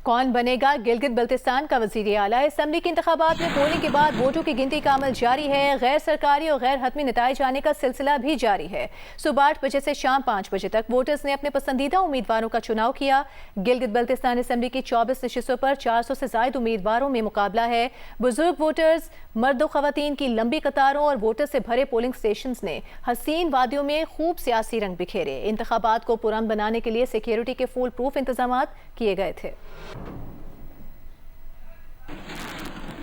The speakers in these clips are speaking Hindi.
कौन बनेगा गिलगित बल्तिस्तान का वज़ीर आला? असेंबली के इंतखाबात में पोलिंग के बाद वोटों की गिनती का अमल जारी है। गैर सरकारी और गैर हतमी नताइज आने का सिलसिला भी जारी है। सुबह 8 बजे से शाम 5 बजे तक वोटर्स ने अपने पसंदीदा उम्मीदवारों का चुनाव किया। गिलगित बल्तिस्तान असेंबली की 24 नशिस्तों पर 400 से ज्यादा उम्मीदवारों में मुकाबला है। बुजुर्ग वोटर्स, मर्द खवातीन की लंबी कतारों और वोटर से भरे पोलिंग स्टेशन ने हसीन वादियों में खूब सियासी रंग बिखेरे। इंतखाबात को पुरअमन बनाने के लिए सिक्योरिटी के फुल प्रूफ इंतजाम किए गए थे।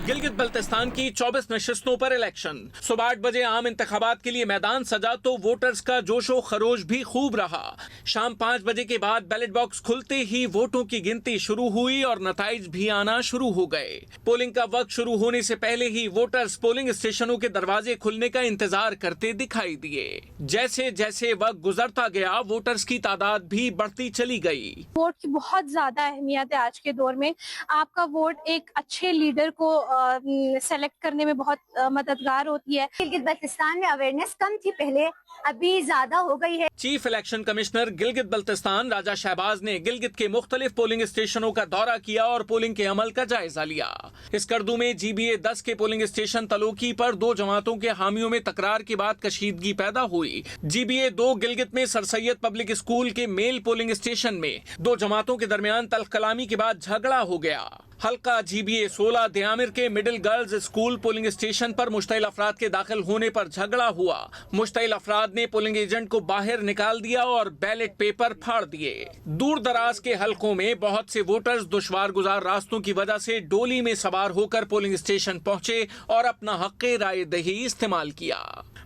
गिलगित बल्तिस्तान की 24 नशिस्तों पर इलेक्शन। सुबह 8 बजे आम इंतखाबात के लिए मैदान सजा तो वोटर्स का जोशो खरोश भी खूब रहा। शाम 5 बजे के बाद बैलेट बॉक्स खुलते ही वोटों की गिनती शुरू हुई और नताइज भी आना शुरू हो गए। पोलिंग का वक्त शुरू होने से पहले ही वोटर्स पोलिंग स्टेशनों के दरवाजे खुलने का इंतजार करते दिखाई दिए। जैसे जैसे वक्त गुजरता गया वोटर्स की तादाद भी बढ़ती चली गई। वोट की बहुत ज्यादा अहमियत है आज के दौर में। आपका वोट एक अच्छे लीडर को सेलेक्ट करने में बहुत मददगार होती है। गिलगित बल्तिस्तान में अवेयरनेस कम थी पहले, अभी ज्यादा हो गई है। Chief election commissioner Gilgit Baltistan Raja Shahbaz ने गिलगित के मुख्तलिफ पोलिंग स्टेशनों का दौरा किया और पोलिंग के अमल का जायजा लिया। इस करदू में GBA 10 के पोलिंग स्टेशन तलोकी पर 2 जमातों के हामियों में तकरार के बाद कशीदगी पैदा हुई। GBA 2 गिलगित में सर सैयद पब्लिक स्कूल के मेल पोलिंग स्टेशन में 2 जमातों के दरमियान तल्ख कलामी के बाद झगड़ा हो गया। हल्का GBA 16 दयामिर के middle girls school polling station पर मुश्तइल अफराद के दाखिल होने पर झगड़ा हुआ। मुश्तइल अफराद ने पोलिंग एजेंट को बाहर निकाल दिया और बैलेट पेपर फाड़ दिए। दूर दराज के हलकों में बहुत से वोटर्स दुश्वार गुजार रास्तों की वजह से डोली में सवार होकर पोलिंग स्टेशन पहुंचे और अपना हक़ राय दही इस्तेमाल किया।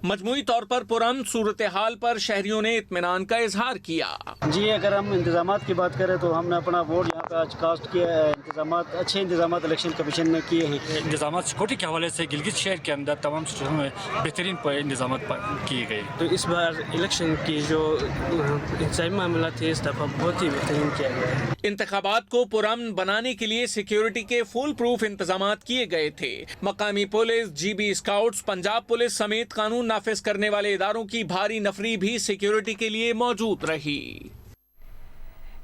मजमूई तौर पर पुरअमन सूरत हाल पर शहरियों ने इत्मीनान का इजहार किया। जी, अगर हम इंतजामात की बात करें तो हमने अपना वोट यहाँ पे आज कास्ट किया है। अच्छे इंतजाम इलेक्शन कमीशन ने किए हैं। इंतजाम सिक्योरिटी के हवाले से गिलगित शहर के अंदर तमाम स्टेशनों में बेहतरीन इंतजाम किए गए। तो इस बार इलेक्शन की जो इंतजामी मामला थे इस दफ़ा बहुत ही बेहतरीन किया गया है। इंतखाबात को पुरअमन बनाने के लिए सिक्योरिटी के फुल प्रूफ इंतजाम किए गए थे। मकामी police, GB scouts, Punjab police समेत कानून नाफिज करने वाले इदारों की भारी नफरी भी सिक्योरिटी के लिए मौजूद रही।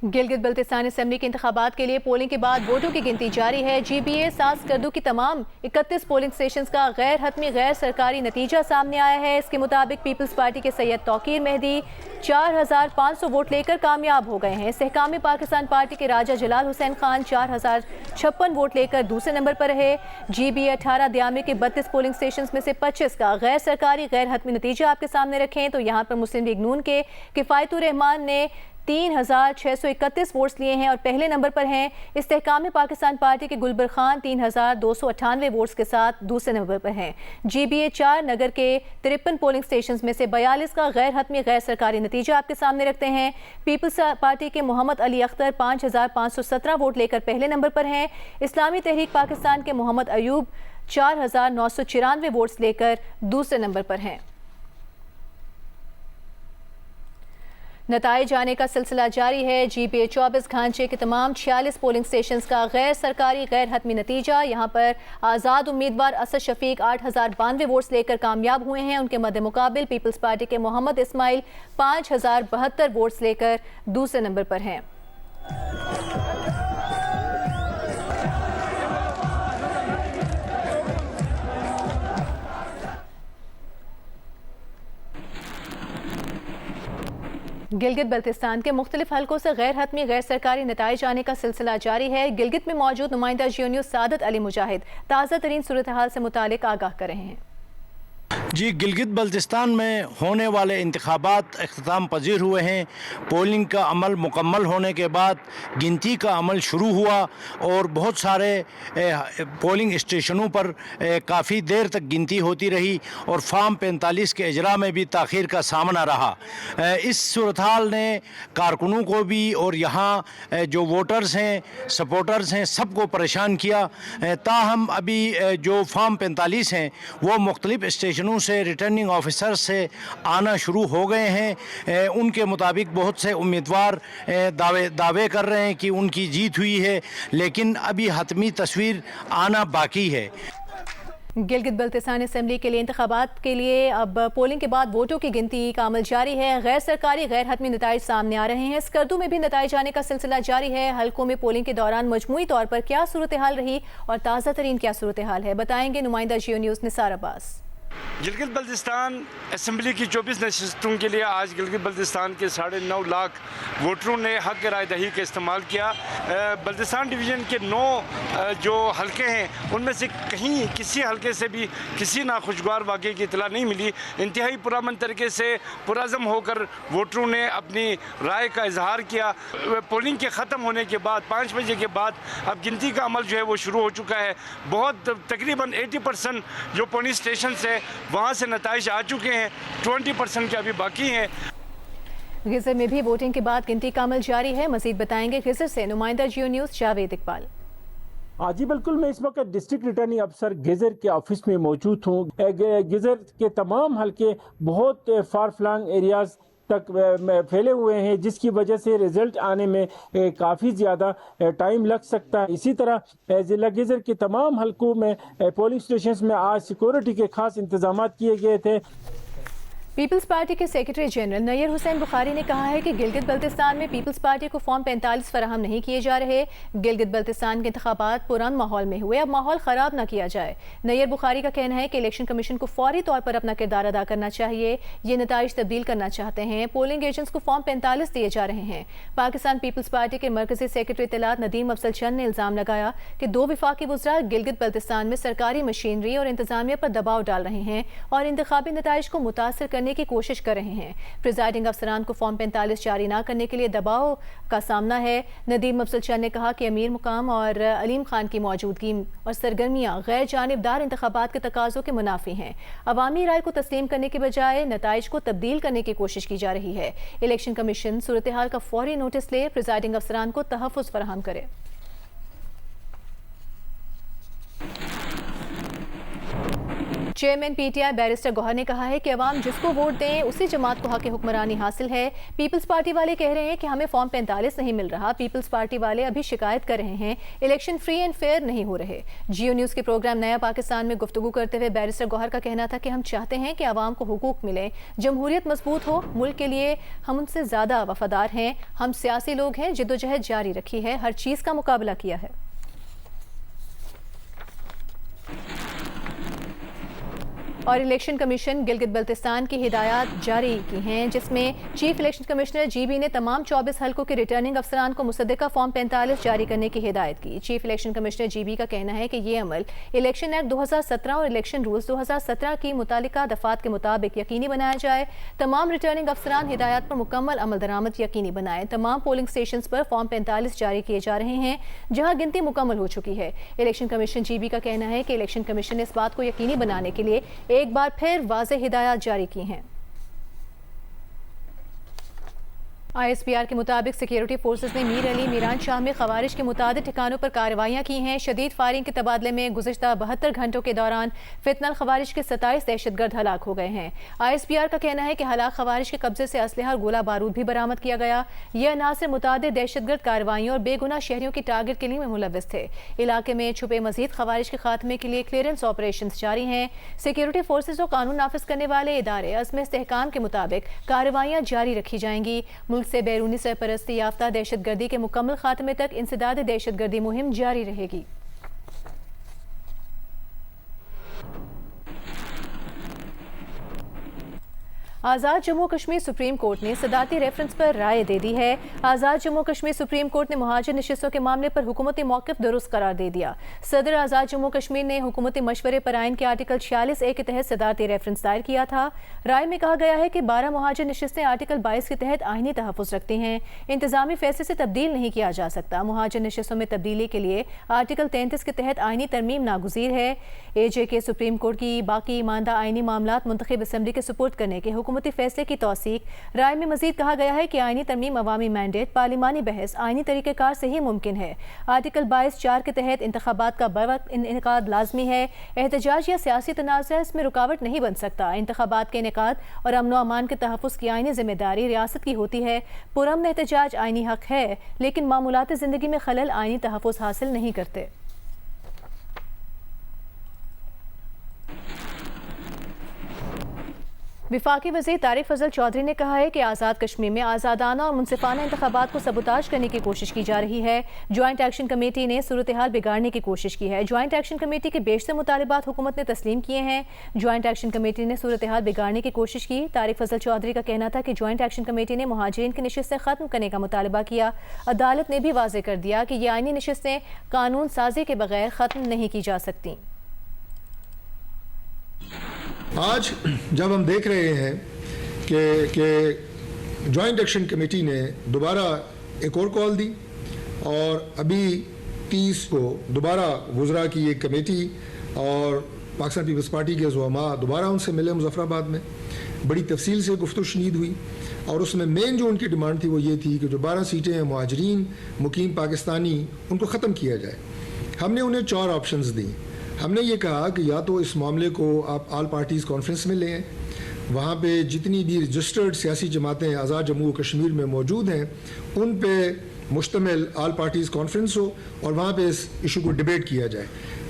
गिलगित बल्तिस्तान असेंबली के इंतखाबात के लिए पोलिंग के बाद वोटों की गिनती जारी है। GBA 7 करदू की तमाम 31 पोलिंग स्टेशन का गैर हतमी गैर सरकारी नतीजा सामने आया है। इसके मुताबिक पीपल्स पार्टी के सैयद तौकीर मेहदी 4500 वोट लेकर कामयाब हो गए हैं। इस्तेहकाम पाकिस्तान पार्टी के राजा जलाल हुसैन खान 4056 वोट लेकर दूसरे नंबर पर रहे। GBA 18 दयामिर के 32 पोलिंग स्टेशन में से 25 का गैर सरकारी गैर हतमी नतीजा आपके सामने रखें तो यहाँ पर मुस्लिम लीग नून के किफ़ायतुर रहमान ने 3631 वोट्स लिए हैं और पहले नंबर पर हैं। इस्तेहकाम पाकिस्तान पार्टी के गुलबर खान 3298 वोट्स के साथ दूसरे नंबर पर हैं। GBA 4 नगर के 53 पोलिंग स्टेशन में से 42 का गैर हतमी गैर सरकारी नतीजा आपके सामने रखते हैं। पीपल्स पार्टी के मोहम्मद अली अख्तर 5517 वोट लेकर पहले नंबर पर हैं। इस्लामी तहरीक पाकिस्तान के मोहम्मद अयूब 4994 वोट्स लेकर दूसरे नंबर पर हैं। नताइज आने का सिलसिला जारी है। GBA 24 घांचे के तमाम 46 पोलिंग स्टेशंस का गैर सरकारी गैर हतमी नतीजा। यहाँ पर आज़ाद उम्मीदवार असद शफीक 8092 वोट्स लेकर कामयाब हुए हैं। उनके मद्दे मुकाबिल पीपल्स पार्टी के मोहम्मद इस्माइल 5072 वोट्स लेकर दूसरे नंबर पर हैं। गिलगित बल्तिस्तान के मुख्तलिफ हलकों से गैर हतमी गैर सरकारी नताइज आने का सिलसिला जारी है। गिलगित में मौजूद नुमाइंदा GNU सादत अली मुजाहिद ताज़ा तरीन सूरत हाल से मुतालिक आगाह कर रहे हैं। जी, गिलगित बल्तिस्तान में होने वाले इंतखाबात इख्तिताम पजीर हुए हैं। पोलिंग का अमल मुकम्मल होने के बाद गिनती का अमल शुरू हुआ और बहुत सारे पोलिंग स्टेशनों पर काफ़ी देर तक गिनती होती रही और फार्म 45 के इजरा में भी ताख़ीर का सामना रहा। इस सूरत हाल ने कारकुनों को भी और यहाँ जो वोटर्स हैं, सपोर्टर्स हैं, सबको परेशान किया। ताहम अभी जो फार्म 45 हैं वो मुख्तलिफ स्टेशनों से रिटर्निंग ऑफिसर से आना शुरू हो गए हैं। उनके मुताबिक बहुत से उम्मीदवार दावे कर रहे हैं कि उनकी जीत हुई है, लेकिन अभी हतमी तस्वीर आना बाकी है। गिलगित बल्तिस्तान असेंबली के लिए इंतखाबात के लिए अब पोलिंग के बाद वोटों की गिनती का अमल जारी है। गैर सरकारी गैर हतमी नताइज सामने आ रहे हैं। स्कर्दू में भी नताइज आने का सिलसिला जारी है। हल्कों में पोलिंग के दौरान मजमूई तौर पर क्या सूरत हाल रही और ताज़ा तरीन क्या सूरत हाल है, बताएंगे नुमाइंदा जियो न्यूज़ निसार अब्बास। गिलगित बल्तिस्तान असेंबली की 24 नशिस्तों के लिए आज गिलगित बल्तिस्तान के 9.5 लाख वोटरों ने हक़ राय दही का इस्तेमाल किया। बल्तिस्तान डिवीज़न के 9 जो हलके हैं उनमें से कहीं किसी हलके से भी किसी नाखुशगवार वाक़े की इतला नहीं मिली। इंतहाई पुरअमन तरीके से पुरअज़म होकर वोटरों ने अपनी राय का इजहार किया। पोलिंग के ख़त्म होने के बाद 5 बजे के बाद अब गिनती का अमल जो है वो शुरू हो चुका है। बहुत तकरीबन 80% जो पोलिंग स्टेशन से वहाँ से नताइज आ चुके हैं, 20% के अभी बाकी हैं। गिज़र में भी वोटिंग के बाद गिनती का अमल जारी है। मज़ीद बताएंगे गिज़र से नुमाइंदा जियो न्यूज़ जावेद इकबाल। जी बिल्कुल, मैं इस वक्त डिस्ट्रिक्ट रिटर्निंग अफसर गिज़र के ऑफिस में मौजूद हूँ। गिज़र के तमाम हलके बहुत फार फ्लंग एरियाज तक फैले हुए हैं, जिसकी वजह से रिजल्ट आने में काफ़ी ज़्यादा टाइम लग सकता है। इसी तरह ज़िला गिज़र के तमाम हलकों में पोलिंग स्टेशन में आज सिक्योरिटी के खास इंतजाम किए गए थे। पीपल्स पार्टी के सेक्रेटरी जनरल नैयर हुसैन बुखारी ने कहा है कि गिलगित बल्तिस्तान में पीपल्स पार्टी को फॉर्म 45 फराहम नहीं किए जा रहे। गिलगित बल्तिस्तान के इंतखाबात पुरान माहौल में हुए, अब माहौल ख़राब न किया जाए। नैयर बुखारी का कहना है कि इलेक्शन कमीशन को फौरी तौर पर अपना किरदार अदा करना चाहिए। ये नताइज तब्दील करना चाहते हैं। पोलिंग एजेंट्स को फॉर्म 45 दिए जा रहे हैं। पाकिस्तान पीपल्स पार्टी के मरकजी सेक्रेटरी इत्तलात नदीम अफजल चंद ने इल्ज़ाम लगाया कि 2 वफाकी वज़रा गिलगित बल्तिस्तान में सरकारी मशीनरी और इंतजामिया पर दबाव डाल रहे हैं और इंतखाबी नताइज को मुतासर करने की कोशिश कर रहे हैं। प्रिजाइडिंग अफसरान को फॉर्म 45 जारी न करने के लिए दबाव का सामना है। नदीम अफजल चंद ने कहा कि अमीर मुकाम और अलीम खान की मौजूदगी और सरगर्मियां गैर जानिबदार इंतखाबात के तकाज़ों के मुनाफी हैं। अवामी राय को तस्लीम करने के बजाय नताइज को तब्दील करने की कोशिश की जा रही है। इलेक्शन कमीशन सूरत हाल का फौरी नोटिस ले प्रिजाइडिंग अफसरान को तहफ़्फ़ुज़ फराहम करे। चेयरमैन पीटीआई बैरिस्टर गौहर ने कहा है कि अवाम जिसको वोट दें उसी जमात को हक हुक्मरानी हासिल है। पीपल्स पार्टी वाले कह रहे हैं कि हमें फॉर्म 45 नहीं मिल रहा। पीपल्स पार्टी वाले अभी शिकायत कर रहे हैं, इलेक्शन फ्री एंड फेयर नहीं हो रहे। जियो न्यूज़ के प्रोग्राम नया पाकिस्तान में गुफ्तगू करते हुए बैरिस्टर गौहर का कहना था कि हम चाहते हैं कि अवाम को हुकूक मिले, जमहूरियत मजबूत हो। मुल्क के लिए हम उनसे ज़्यादा वफादार हैं। हम सियासी लोग हैं, जिद्दोजहद जारी रखी है, हर चीज़ का मुकाबला किया है। और इलेक्शन कमीशन गिलगित बल्तिस्तान की हिदायत जारी की हैं, जिसमें चीफ इलेक्शन कमिश्नर जीबी ने तमाम 24 हल्कों के रिटर्निंग अफसरान को मुसद्दका फॉर्म 45 जारी करने की हिदायत की। चीफ इलेक्शन कमिश्नर जीबी का कहना है कि ये अमल इलेक्शन एक्ट 2017 और इलेक्शन रूल्स 2017 की मुतालिका दफात के मुताबिक यकीनी बनाया जाए। तमाम रिटर्निंग अफसरान हिदायत पर मुकम्मल अमल दरामद यकीनी बनाएं। तमाम पोलिंग स्टेशन पर फॉर्म 45 जारी किए जा रहे हैं, जहाँ गिनती मुकम्मल हो चुकी है। इलेक्शन कमीशन जीबी का कहना है कि इलेक्शन कमीशन ने इस बात को यकीनी बनाने के लिए एक बार फिर वाज़ेह हिदायत जारी की हैं। ISPR के मुताबिक सिक्योरिटी फोर्सेस ने मीर अली मीरान शाह में खवारिज के मुतादिद ठिकानों पर कार्रवाइयाँ की हैं। शदीद फायरिंग के तबादले में गुज़िश्ता 72 घंटों के दौरान फितनल खवारिज के 27 दहशतगर्द हलाक हो गए हैं। ISPR का कहना है कि हलाक खवारिज के कब्जे से असलहा और गोला बारूद भी बरामद किया गया। यह अनासर मुतादिद दहशतगर्द कार्रवाइयों और बेगुनाह शहरियों की टारगेट किलिंग में मुलव्वस थे। इलाके में छुपे मजीद खवारिज के खात्मे के लिए क्लियरेंस ऑपरेशन जारी हैं। सिक्योरिटी फोर्सेज और कानून नाफिज करने वाले इदारे अज़्म इस्तेहकाम के मुताबिक कार्रवाइयाँ जारी रखी जाएंगी। से बैरूनी सरपरस्ती याफ्ता दहशतगर्दी के मुकम्मल खात्मे तक इंसदाद दहशतगर्दी मुहिम जारी रहेगी। आज़ाद जम्मू कश्मीर सुप्रीम कोर्ट ने सदारती रेफरेंस पर राय दे दी है। आज़ाद जम्मू कश्मीर सुप्रीम कोर्ट ने मुहाजिर नशिस्तों के मामले पर हुकूमती मौक़िफ़ दुरुस्त करार दे दिया। सदर आज़ाद जम्मू कश्मीर ने हुकूमती मशवरे पर आइन के आर्टिकल 46A के तहत सदारती रेफरेंस दायर किया था। राय में कहा गया है कि 12 मुहाजिर नशिस्तें आर्टिकल 22 के तहत आइनी तहफ़्फ़ुज़ रखती हैं। इंतज़ामी फैसले से तब्दील नहीं किया जा सकता। मुहाजिर नशिस्तों में तब्दीली के लिए आर्टिकल 33 के तहत आइनी तरमीम नागुज़ीर है। AJ के सुप्रीम कोर्ट की बाकी मानदा आइनी मामलात मुंतखब असम्बली के सुपुर्द करने के हुकूमती फैसले की तौसीक। राय में मजीद कहा गया है कि आइनी तरमीम अवामी मैंडेट पार्लिमानी बहस आइनी तरीक़ेकार से ही मुमकिन है। आर्टिकल 22(4) के तहत इंतखाबात का बवक्त इनेकाद लाजमी है। एहतजाज या सियासी तनाज़ा इसमें रुकावट नहीं बन सकता। इंतखाबात के इनेकाद और अमन व अमान के तहफ़्फ़ुज़ की आइनी जिम्मेदारी रियासत की होती है। पुरअमन एहतजाज आइनी हक है, लेकिन मामूलात ज़िंदगी में खलल आइनी तहफ़्फ़ुज़ हासिल नहीं करते। वफाकी वज़ीर तारिक फजल चौधरी ने कहा है कि आज़ाद कश्मीर में आज़ादाना और मुनसिफाना इंतखाबात को सबूताज करने की कोशिश की जा रही है। ज्वाइंट एक्शन कमेटी ने सूरत हाल बिगाड़ने की कोशिश की है। ज्वाइंट एक्शन कमेटी के बेशतर मुतालिबात हुकूमत ने तस्लीम किए हैं। ज्वाइंट एक्शन कमेटी ने सूरत हाल बिगाड़ने की कोशिश की। तारिक फजल चौधरी का कहना था कि ज्वाइंट एक्शन कमेटी ने मुहाजिरीन की नशिस्तें ख़त्म करने का मुतालबा किया। अदालत ने भी वाज़ेह कर दिया कि ये आईनी नशिस्तें कानून साजी के बगैर ख़त्म नहीं की जा सकती। आज जब हम देख रहे हैं कि जॉइंट एक्शन कमेटी ने दोबारा एक और कॉल दी और अभी 30 को दोबारा वुज़रा की एक कमेटी और पाकिस्तान पीपल्स पार्टी के ज़ुअमा दोबारा उनसे मिले मुज़फ़्फ़राबाद में, बड़ी तफसील से गुफ्तगू शुनीद हुई और उसमें मेन जो उनकी डिमांड थी वो ये थी कि जो 12 सीटें हैं मुहाजिरीन मुकीम पाकिस्तानी उनको ख़त्म किया जाए। हमने उन्हें 4 ऑप्शंस दी। हमने ये कहा कि या तो इस मामले को आप ऑल पार्टीज़ कॉन्फ्रेंस में लें, वहाँ पे जितनी भी रजिस्टर्ड सियासी जमातें आज़ाद जम्मू व कश्मीर में मौजूद हैं उन पे मुश्तमिल ऑल पार्टीज़ कॉन्फ्रेंस हो और वहाँ पे इस इशू को डिबेट किया जाए।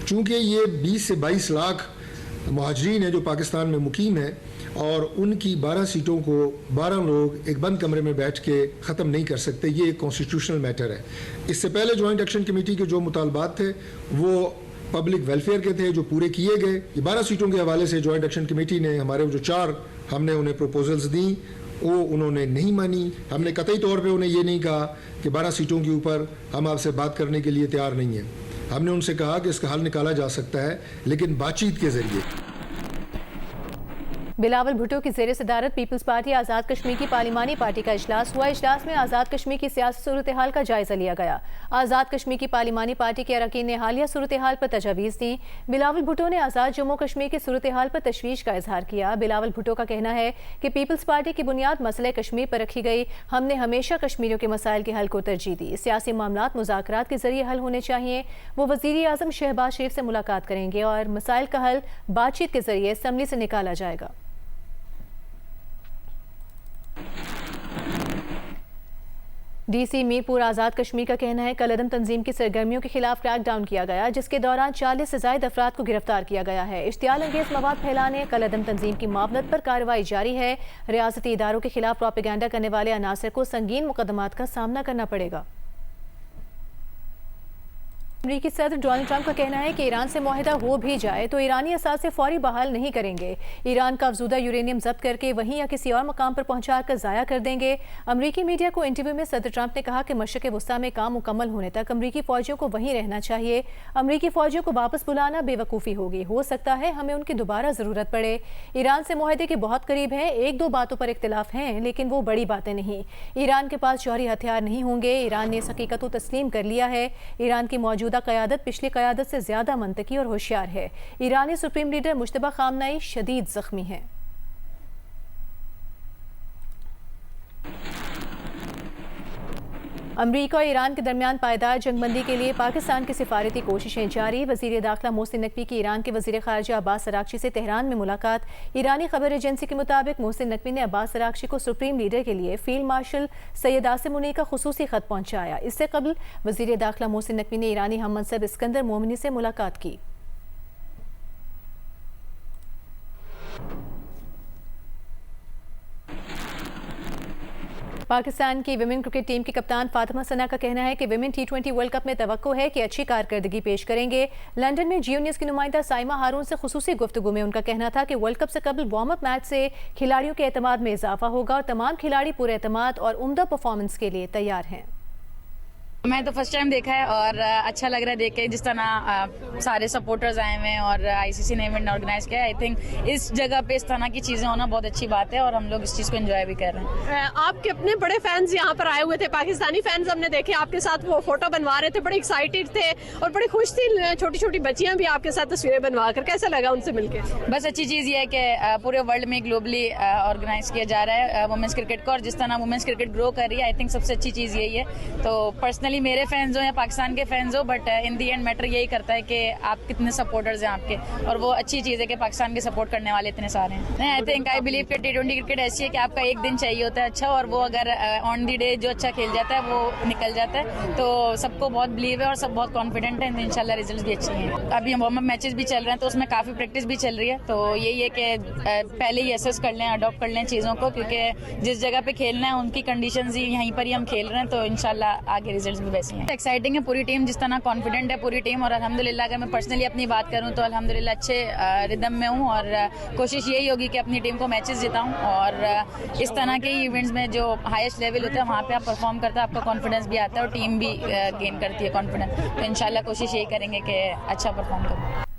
चूँकि ये 20 से 22 लाख मुहाजिरीन हैं जो पाकिस्तान में मुकीम हैं और उनकी 12 सीटों को 12 लोग एक बंद कमरे में बैठ के ख़त्म नहीं कर सकते, ये एक कॉन्स्टिट्यूशनल मैटर है। इससे पहले जॉइंट एक्शन कमेटी के जो मुतालबात थे वो पब्लिक वेलफेयर के थे जो पूरे किए गए। ये 12 सीटों के हवाले से जॉइंट एक्शन कमेटी ने हमारे जो 4 हमने उन्हें प्रपोजल्स दी वो उन्होंने नहीं मानी। हमने कतई तौर पे उन्हें ये नहीं कहा कि 12 सीटों के ऊपर हम आपसे बात करने के लिए तैयार नहीं हैं। हमने उनसे कहा कि इसका हल निकाला जा सकता है लेकिन बातचीत के ज़रिए। बिलावल भुट्टो की ज़ेर सदारत पीपल्स पार्टी आज़ाद कश्मीर की पार्लिमानी पार्टी का इजलास हुआ। इजलास में आज़ाद कश्मीर की सियासी सूरत हाल का जायज़ा लिया गया। आज़ाद कश्मीर की पार्लिमानी पार्टी के अरकान ने हालिया सूरत हाल पर तजावीज़ दी। बिलावल भुट्टो ने आज़ाद जम्मू कश्मीर की सूरत हाल पर तशवीश का इजहार किया। बिलावल भुट्टो का कहना है कि पीपल्स पार्टी की बुनियाद मसले कश्मीर पर रखी गई। हमने हमेशा कश्मीरियों के मसाइल के हल को तरजीह दी। सियासी मामलात मुज़ाकरात के जरिए हल होने चाहिए। वो वज़ीर आज़म शहबाज शरीफ से मुलाकात करेंगे और मसाइल का हल बातचीत के जरिए असम्बली से निकाला जाएगा। डीसी मीरपुर आज़ाद कश्मीर का कहना है कलअदम तंजीम की सरगर्मियों के खिलाफ क्रैकडाउन किया गया जिसके दौरान 40 से ज़ायद अफराद को गिरफ्तार किया गया है। इश्तियाल अंगेज मवाद फैलाने कलअदम तंजीम की मामलत पर कार्रवाई जारी है। रियासती इदारों के खिलाफ प्रोपेगेंडा करने वाले अनासर को संगीन मुकदमात का सामना करना पड़ेगा। अमेरिकी सदर डोनाल्ड ट्रंप का कहना है कि ईरान से मुआहिदा हो भी जाए तो ईरानी असासे फौरी बहाल नहीं करेंगे। ईरान का अफजूदा यूरेनियम जब्त करके वहीं या किसी और मकाम पर पहुंचाकर ज़ाया कर देंगे। अमेरिकी मीडिया को इंटरव्यू में सदर ट्रंप ने कहा कि मशरिक़ वस्ता में काम मुकम्मल होने तक अमेरिकी फ़ौजियों को वहीं रहना चाहिए। अमेरिकी फ़ौजियों को वापस बुलाना बेवकूफ़ी होगी। हो सकता है हमें उनकी दोबारा ज़रूरत पड़े। ईरान से मुआहिदे के बहुत करीब हैं। 1-2 बातों पर इख्तिलाफ हैं लेकिन वो बड़ी बातें नहीं। ईरान के पास जौहरी हथियार नहीं होंगे। ईरान ने इस हकीकत को तस्लीम कर लिया है। ईरान की मौजूदा क़यादत पिछली क़यादत से ज़्यादा मंतकी और होशियार है। ईरानी सुप्रीम लीडर मुश्तबा खामनाई शदीद ज़ख्मी हैं। अमरीका और ईरान के दरमियान पायदार जंगबंदी के लिए पाकिस्तान की सिफारती कोशिशें जारी। वज़ीर दाखिला मोहसिन नकवी की ईरान के वज़ीर ख़ारिजा अब्बास अराग़ची से तेहरान में मुलाकात। ईरानी खबर एजेंसी के मुताबिक मोहसिन नकवी ने अब्बास अराग़ची को सुप्रीम लीडर के लिए फील्ड मार्शल सैयद आसिम मुनीर का खुसूसी ख़त पहुँचाया। इससे कबल वज़ीर दाखिला मोहसिन नकवी ने ईरानी हम मनसब इस्कंदर मोमिनी से मुलाकात की। पाकिस्तान की विमेन क्रिकेट टीम की कप्तान फातिमा सना का कहना है कि विमेन T20 वर्ल्ड कप में तवक्को है कि अच्छी कारकर्दगी पेश करेंगे। लंदन में जियो न्यूज़ की नुमाइंदा साइमा हारून से खुसूसी गुफ्तगू में उनका कहना था कि वर्ल्ड कप से कबल वार्म अप मैच से खिलाड़ियों के एतमाद में इजाफा होगा और तमाम खिलाड़ी पूरे एतमाद और उम्दा परफॉर्मेंस के लिए तैयार हैं। मैं तो फर्स्ट टाइम देखा है और अच्छा लग रहा है देख के जिस तरह सारे सपोर्टर्स आए हुए हैं और आईसीसी ने इवेंट ऑर्गेनाइज किया है। आई थिंक इस जगह पे इस तरह की चीज़ें होना बहुत अच्छी बात है और हम लोग इस चीज़ को एंजॉय भी कर रहे हैं। आपके अपने बड़े फैंस यहाँ पर आए हुए थे, पाकिस्तानी फैंस हमने देखे आपके साथ वो फोटो बनवा रहे थे, बड़े एक्साइटेड थे और बड़ी खुश थी। छोटी छोटी बच्चियाँ भी आपके साथ तस्वीरें बनवा कर, कैसा लगा उनसे मिलकर? बस अच्छी चीज़ ये है कि पूरे वर्ल्ड में ग्लोबली ऑर्गेनाइज किया जा रहा है वुमेंस क्रिकेट को और जिस तरह वुमेंस क्रिकेट ग्रो कर रही है आई थिंक सबसे अच्छी चीज़ यही है। तो पर्सनली मेरे फैंस हो पाकिस्तान के फैंस हो but in the and matter यही करता है कि आप कितने सपोर्टर्स हैं आपके, और वो अच्छी चीज़ है कि पाकिस्तान के सपोर्ट करने वाले इतने सारे हैं। नहीं, आई थिंक आई बिलीव कि T20 क्रिकेट ऐसी है कि आपका एक दिन चाहिए होता है अच्छा, और वो अगर ऑन दी डे जो अच्छा खेल जाता है वो निकल जाता है। तो सबको बहुत बिलीव है और सब बहुत कॉन्फिडेंट है, तो इंशाल्लाह रिजल्ट भी अच्छे हैं। अभी वार्म अप मैचेस भी चल रहे हैं तो उसमें काफ़ी प्रैक्टिस भी चल रही है, तो यही है कि पहले ही एसेस कर लें, अडॉप्ट कर लें चीज़ों को, क्योंकि जिस जगह पे खेलना है उनकी कंडीशंस ही यहीं पर ही हम खेल रहे हैं, तो इंशाल्लाह आगे रिजल्ट्स भी वैसे हैं। एक्साइटिंग है पूरी टीम, जिस तरह कॉन्फिडेंट है पूरी टीम, और अल्हम्दुलिल्लाह अगर मैं पर्सनली अपनी बात करूं तो अल्हम्दुलिल्लाह अच्छे रिदम में हूं, और कोशिश यही होगी कि अपनी टीम को मैचेस जिताऊं, और इस तरह के इवेंट्स में जो हाईएस्ट लेवल होता है वहाँ पे आप परफॉर्म करते हैं, आपका कॉन्फिडेंस भी आता है और टीम भी गेन करती है कॉन्फिडेंस, तो इंशाल्लाह कोशिश यही करेंगे कि अच्छा परफॉर्म करें।